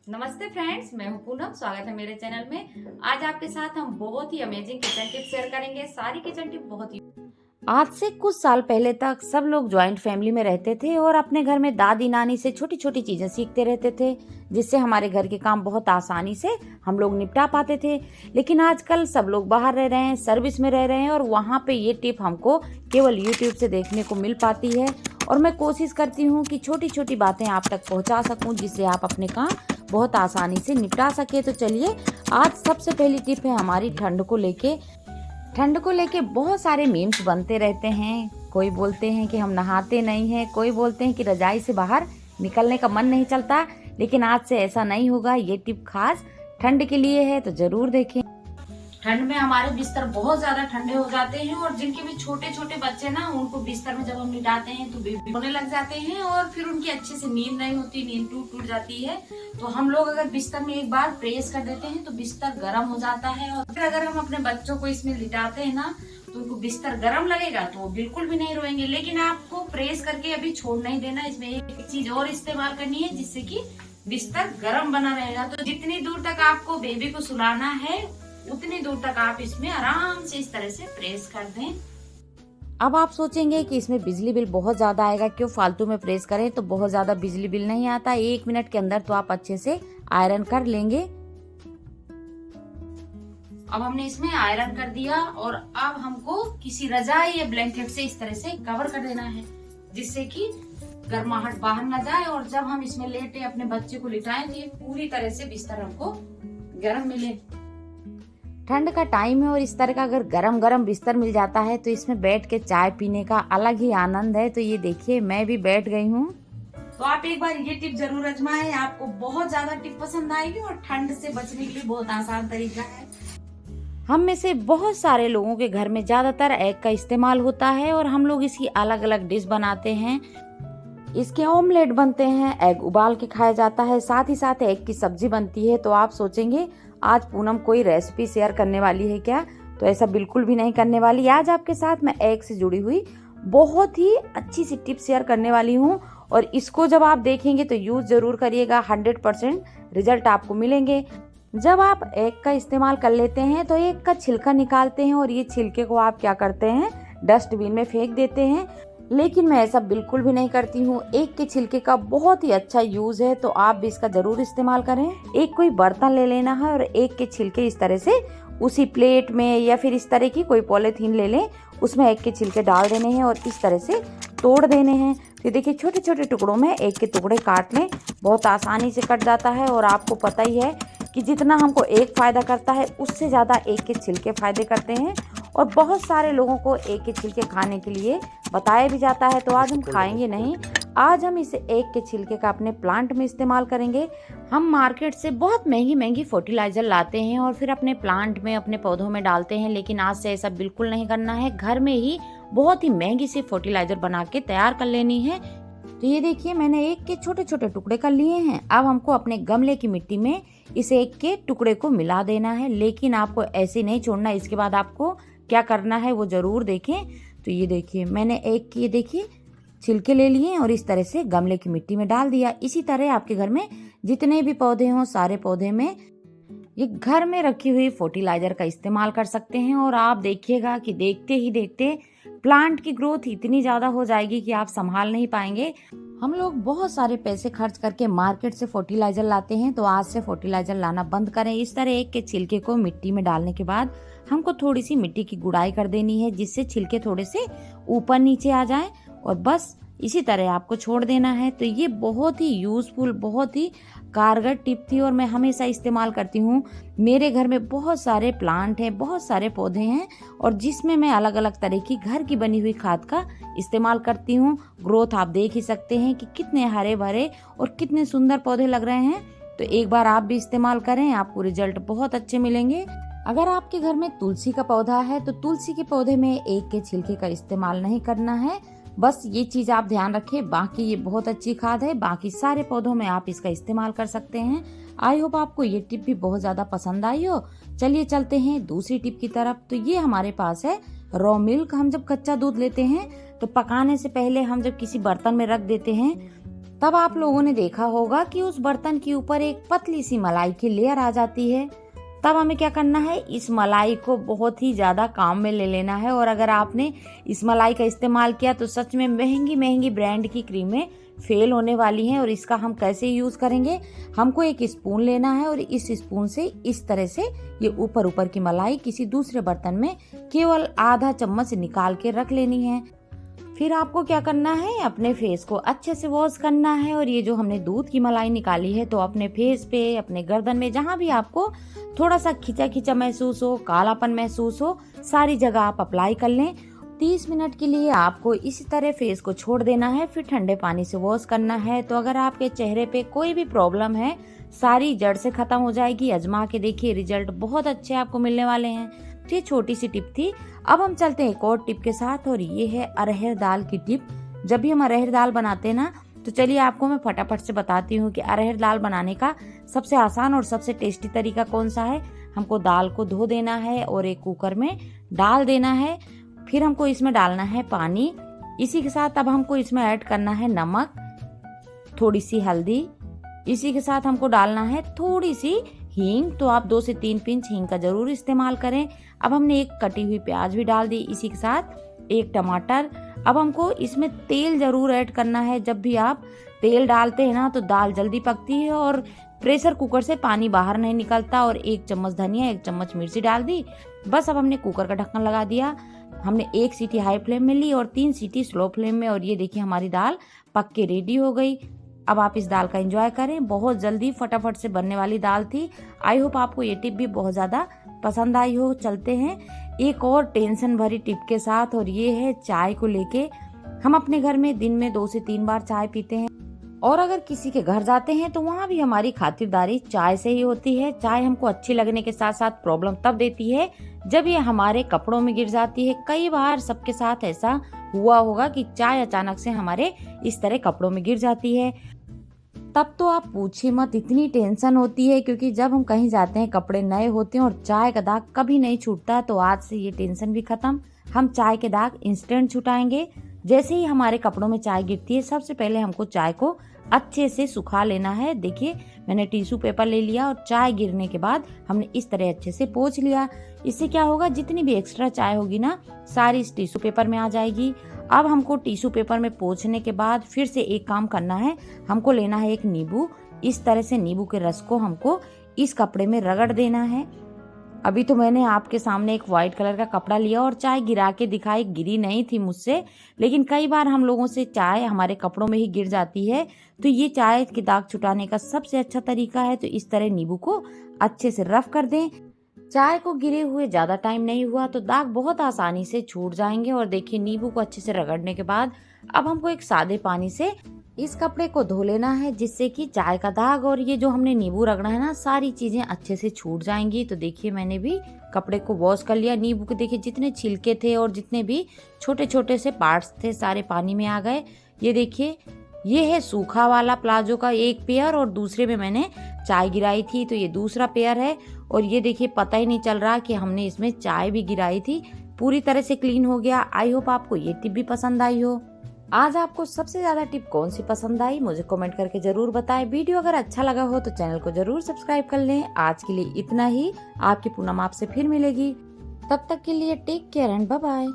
नमस्ते फ्रेंड्स, मैं हूं पूनम। स्वागत है मेरे चैनल में। आज आपके साथ हम बहुत ही अमेजिंग किचन टिप शेयर करेंगे। सारी किचन टिप बहुत ही आज से कुछ साल पहले तक सब लोग ज्वाइंट फैमिली में रहते थे और अपने घर में दादी नानी से छोटी छोटी चीजें सीखते रहते थे, जिससे हमारे घर के काम बहुत आसानी से हम लोग निपटा पाते थे। लेकिन आजकल सब लोग बाहर रह रहे हैं, सर्विस में रह रहे हैं और वहाँ पे ये टिप हमको केवल यूट्यूब से देखने को मिल पाती है। और मैं कोशिश करती हूँ कि छोटी छोटी बातें आप तक पहुँचा सकूँ, जिससे आप अपने काम बहुत आसानी से निपटा सके। तो चलिए, आज सबसे पहली टिप है हमारी ठंड को लेके बहुत सारे मीम्स बनते रहते हैं। कोई बोलते हैं कि हम नहाते नहीं हैं, कोई बोलते हैं कि रजाई से बाहर निकलने का मन नहीं चलता। लेकिन आज से ऐसा नहीं होगा। ये टिप खास ठंड के लिए है, तो जरूर देखें। ठंड में हमारे बिस्तर बहुत ज्यादा ठंडे हो जाते हैं और जिनके भी छोटे छोटे बच्चे ना, उनको बिस्तर में जब हम लिटाते हैं तो बेबी रोने लग जाते हैं और फिर उनकी अच्छे से नींद नहीं होती, नींद टूट जाती है। तो हम लोग अगर बिस्तर में एक बार प्रेस कर देते हैं तो बिस्तर गर्म हो जाता है। और फिर अगर हम अपने बच्चों को इसमें लिटाते हैं ना, तो उनको बिस्तर गर्म लगेगा तो वो बिल्कुल भी नहीं रोएंगे। लेकिन आपको प्रेस करके अभी छोड़ नहीं देना। इसमें एक चीज और इस्तेमाल करनी है, जिससे कि बिस्तर गर्म बना रहेगा। तो जितनी दूर तक आपको बेबी को सुलाना है, उतनी दूर तक आप इसमें आराम से इस तरह से प्रेस कर दें। अब आप सोचेंगे कि इसमें बिजली बिल बहुत ज्यादा आएगा, क्यों फालतू में प्रेस करें। तो बहुत ज्यादा बिजली बिल नहीं आता, 1 मिनट के अंदर तो आप अच्छे से आयरन कर लेंगे। अब हमने इसमें आयरन कर दिया और अब हमको किसी रजाई या ब्लैंकेट से इस तरह से कवर कर देना है, जिससे कि गर्माहट बाहर न जाए। और जब हम इसमें लेटे अपने बच्चे को लिटाएं तो ये पूरी तरह से बिस्तर हमको गर्म मिले। ठंड का टाइम है और इस तरह का अगर गरम गरम बिस्तर मिल जाता है तो इसमें बैठ के चाय पीने का अलग ही आनंद है। तो ये देखिए, मैं भी बैठ गई हूँ। तो आप एक बार ये टिप जरूर आजमाएं। आपको बहुत ज्यादा टिप पसंद आएगी और ठंड से बचने के लिए बहुत आसान तरीका है। हम में से बहुत सारे लोगों के घर में ज्यादातर एग का इस्तेमाल होता है और हम लोग इसकी अलग अलग डिश बनाते हैं। इसके ऑमलेट बनते हैं, एग उबाल के खाया जाता है, साथ ही साथ एग की सब्जी बनती है। तो आप सोचेंगे आज पूनम कोई रेसिपी शेयर करने वाली है क्या? तो ऐसा बिल्कुल भी नहीं करने वाली। आज आपके साथ मैं एग से जुड़ी हुई बहुत ही अच्छी सी टिप शेयर करने वाली हूँ और इसको जब आप देखेंगे तो यूज जरूर करिएगा। 100% रिजल्ट आपको मिलेंगे। जब आप एग का इस्तेमाल कर लेते हैं तो एग का छिलका निकालते हैं और ये छिलके को आप क्या करते हैं, डस्टबिन में फेंक देते हैं। लेकिन मैं ऐसा बिल्कुल भी नहीं करती हूँ। एग के छिलके का बहुत ही अच्छा यूज है, तो आप भी इसका जरूर इस्तेमाल करें। एक कोई बर्तन ले लेना है और एग के छिलके इस तरह से उसी प्लेट में या फिर इस तरह की कोई पॉलीथीन ले लें, उसमें एग के छिलके डाल देने हैं और इस तरह से तोड़ देने हैं। तो देखिए, छोटे छोटे टुकड़ों में एग के टुकड़े काट लें, बहुत आसानी से कट जाता है। और आपको पता ही है कि जितना हमको एग फायदा करता है, उससे ज्यादा एग के छिलके फायदे करते हैं। और बहुत सारे लोगों को एग के छिलके खाने के लिए बताया भी जाता है। तो आज हम खाएंगे नहीं, आज हम इसे एग के छिलके का अपने प्लांट में इस्तेमाल करेंगे। हम मार्केट से बहुत महंगी महंगी फर्टिलाइजर लाते हैं और फिर अपने प्लांट में, अपने पौधों में डालते हैं। लेकिन आज से ऐसा बिल्कुल नहीं करना है। घर में ही बहुत ही महंगी सी फर्टिलाइजर बना के तैयार कर लेनी है। तो ये देखिए, मैंने एग के छोटे छोटे टुकड़े कर लिए हैं। अब हमको अपने गमले की मिट्टी में इस एग के टुकड़े को मिला देना है। लेकिन आपको ऐसे नहीं छोड़ना। इसके बाद आपको क्या करना है वो जरूर देखें। तो ये देखिए, मैंने एग के देखिए छिलके ले लिए और इस तरह से गमले की मिट्टी में डाल दिया। इसी तरह आपके घर में जितने भी पौधे हों, सारे पौधे में ये घर में रखी हुई फर्टिलाइजर का इस्तेमाल कर सकते हैं। और आप देखिएगा कि देखते ही देखते प्लांट की ग्रोथ इतनी ज्यादा हो जाएगी कि आप संभाल नहीं पाएंगे। हम लोग बहुत सारे पैसे खर्च करके मार्केट से फर्टिलाइजर लाते हैं, तो आज से फर्टिलाइजर लाना बंद करें। इस तरह एग के छिलके को मिट्टी में डालने के बाद हमको थोड़ी सी मिट्टी की गुड़ाई कर देनी है, जिससे छिलके थोड़े से ऊपर नीचे आ जाएं और बस इसी तरह आपको छोड़ देना है। तो ये बहुत ही यूजफुल, बहुत ही कारगर टिप थी और मैं हमेशा इस्तेमाल करती हूँ। मेरे घर में बहुत सारे प्लांट हैं, बहुत सारे पौधे हैं और जिसमें मैं अलग अलग तरह की घर की बनी हुई खाद का इस्तेमाल करती हूँ। ग्रोथ आप देख ही सकते हैं कि कितने हरे भरे और कितने सुंदर पौधे लग रहे हैं। तो एक बार आप भी इस्तेमाल करें, आपको रिजल्ट बहुत अच्छे मिलेंगे। अगर आपके घर में तुलसी का पौधा है तो तुलसी के पौधे में एग के छिलके का इस्तेमाल नहीं करना है। बस ये चीज आप ध्यान रखें। बाकी ये बहुत अच्छी खाद है, बाकी सारे पौधों में आप इसका इस्तेमाल कर सकते हैं। आई होप आपको ये टिप भी बहुत ज्यादा पसंद आई हो। चलिए चलते हैं दूसरी टिप की तरफ। तो ये हमारे पास है रॉ मिल्क। हम जब कच्चा दूध लेते हैं तो पकाने से पहले हम जब किसी बर्तन में रख देते हैं तब आप लोगों ने देखा होगा कि उस बर्तन के ऊपर एक पतली सी मलाई की लेयर आ जाती है। तब हमें क्या करना है, इस मलाई को बहुत ही ज़्यादा काम में ले लेना है। और अगर आपने इस मलाई का इस्तेमाल किया तो सच में महंगी महंगी ब्रांड की क्रीमें फेल होने वाली हैं। और इसका हम कैसे यूज़ करेंगे, हमको एक स्पून लेना है और इस स्पून से इस तरह से ये ऊपर ऊपर की मलाई किसी दूसरे बर्तन में केवल आधा चम्मच निकाल के रख लेनी है। फिर आपको क्या करना है, अपने फेस को अच्छे से वॉश करना है। और ये जो हमने दूध की मलाई निकाली है तो अपने फेस पे, अपने गर्दन में, जहाँ भी आपको थोड़ा सा खिंचा खिंचा महसूस हो, कालापन महसूस हो, सारी जगह आप अप्लाई कर लें। 30 मिनट के लिए आपको इसी तरह फेस को छोड़ देना है, फिर ठंडे पानी से वॉश करना है। तो अगर आपके चेहरे पे कोई भी प्रॉब्लम है, सारी जड़ से खत्म हो जाएगी। आजमा के देखिए, रिजल्ट बहुत अच्छे आपको मिलने वाले हैं। तो ये छोटी सी टिप थी। अब हम चलते हैं एक और टिप के साथ, और ये है अरहर दाल की टिप। जब भी हम अरहर दाल बनाते हैं ना, तो चलिए आपको मैं फटाफट से बताती हूँ कि अरहर दाल बनाने का सबसे आसान और सबसे टेस्टी तरीका कौन सा है। हमको दाल को धो देना है और एक कुकर में डाल देना है। फिर हमको इसमें डालना है पानी। इसी के साथ अब हमको इसमें ऐड करना है नमक, थोड़ी सी हल्दी। इसी के साथ हमको डालना है थोड़ी सी हींग। तो आप 2 से 3 पिंच हींग का जरूर इस्तेमाल करें। अब हमने एक कटी हुई प्याज भी डाल दी, इसी के साथ एक टमाटर। अब हमको इसमें तेल जरूर ऐड करना है। जब भी आप तेल डालते हैं ना, तो दाल जल्दी पकती है और प्रेशर कुकर से पानी बाहर नहीं निकलता। और 1 चम्मच धनिया, 1 चम्मच मिर्ची डाल दी। बस अब हमने कुकर का ढक्कन लगा दिया। हमने 1 सीटी हाई फ्लेम में ली और 3 सीटी स्लो फ्लेम में। और ये देखिए हमारी दाल पक के रेडी हो गई। अब आप इस दाल का एंजॉय करें। बहुत जल्दी फटाफट से बनने वाली दाल थी। आई होप आपको ये टिप भी बहुत ज़्यादा पसंद आई हो। चलते हैं एक और टेंशन भरी टिप के साथ, और ये है चाय को लेके। हम अपने घर में दिन में 2 से 3 बार चाय पीते हैं, और अगर किसी के घर जाते हैं तो वहाँ भी हमारी खातिरदारी चाय से ही होती है। चाय हमको अच्छी लगने के साथ साथ प्रॉब्लम तब देती है जब ये हमारे कपड़ों में गिर जाती है। कई बार सबके साथ ऐसा हुआ होगा कि चाय अचानक से हमारे इस तरह कपड़ों में गिर जाती है। तब तो आप पूछिए मत, इतनी टेंशन होती है, क्योंकि जब हम कहीं जाते हैं कपड़े नए होते हैं और चाय का दाग कभी नहीं छूटता। तो आज से ये टेंशन भी खत्म। हम चाय के दाग इंस्टेंट छुटाएंगे। जैसे ही हमारे कपड़ों में चाय गिरती है, सबसे पहले हमको चाय को अच्छे से सुखा लेना है। देखिए मैंने टिश्यू पेपर ले लिया और चाय गिरने के बाद हमने इस तरह अच्छे से पोंछ लिया। इससे क्या होगा, जितनी भी एक्स्ट्रा चाय होगी ना, सारी इस टिश्यू पेपर में आ जाएगी। अब हमको टिश्यू पेपर में पोंछने के बाद फिर से एक काम करना है। हमको लेना है एक नींबू। इस तरह से नींबू के रस को हमको इस कपड़े में रगड़ देना है। अभी तो मैंने आपके सामने एक व्हाइट कलर का कपड़ा लिया और चाय गिरा के दिखाई, गिरी नहीं थी मुझसे, लेकिन कई बार हम लोगों से चाय हमारे कपड़ों में ही गिर जाती है। तो ये चाय के दाग छुटाने का सबसे अच्छा तरीका है। तो इस तरह नींबू को अच्छे से रफ कर दें। चाय को गिरे हुए ज्यादा टाइम नहीं हुआ तो दाग बहुत आसानी से छूट जाएंगे। और देखिए नींबू को अच्छे से रगड़ने के बाद अब हमको एक सादे पानी से इस कपड़े को धो लेना है, जिससे कि चाय का दाग और ये जो हमने नींबू रगड़ा है ना, सारी चीजें अच्छे से छूट जाएंगी। तो देखिए मैंने भी कपड़े को वॉश कर लिया। नींबू के देखिए जितने छिलके थे और जितने भी छोटे छोटे से पार्ट्स थे, सारे पानी में आ गए। ये देखिए, ये है सूखा वाला प्लाजो का एक पेयर, और दूसरे में मैंने चाय गिराई थी, तो ये दूसरा पेयर है। और ये देखिए पता ही नहीं चल रहा कि हमने इसमें चाय भी गिराई थी। पूरी तरह से क्लीन हो गया। आई होप आपको ये टिप भी पसंद आई हो। आज आपको सबसे ज्यादा टिप कौन सी पसंद आई, मुझे कमेंट करके जरूर बताएं। वीडियो अगर अच्छा लगा हो तो चैनल को जरूर सब्सक्राइब कर लें। आज के लिए इतना ही। आपकी पूनम आपसे फिर मिलेगी। तब तक के लिए take care and bye bye.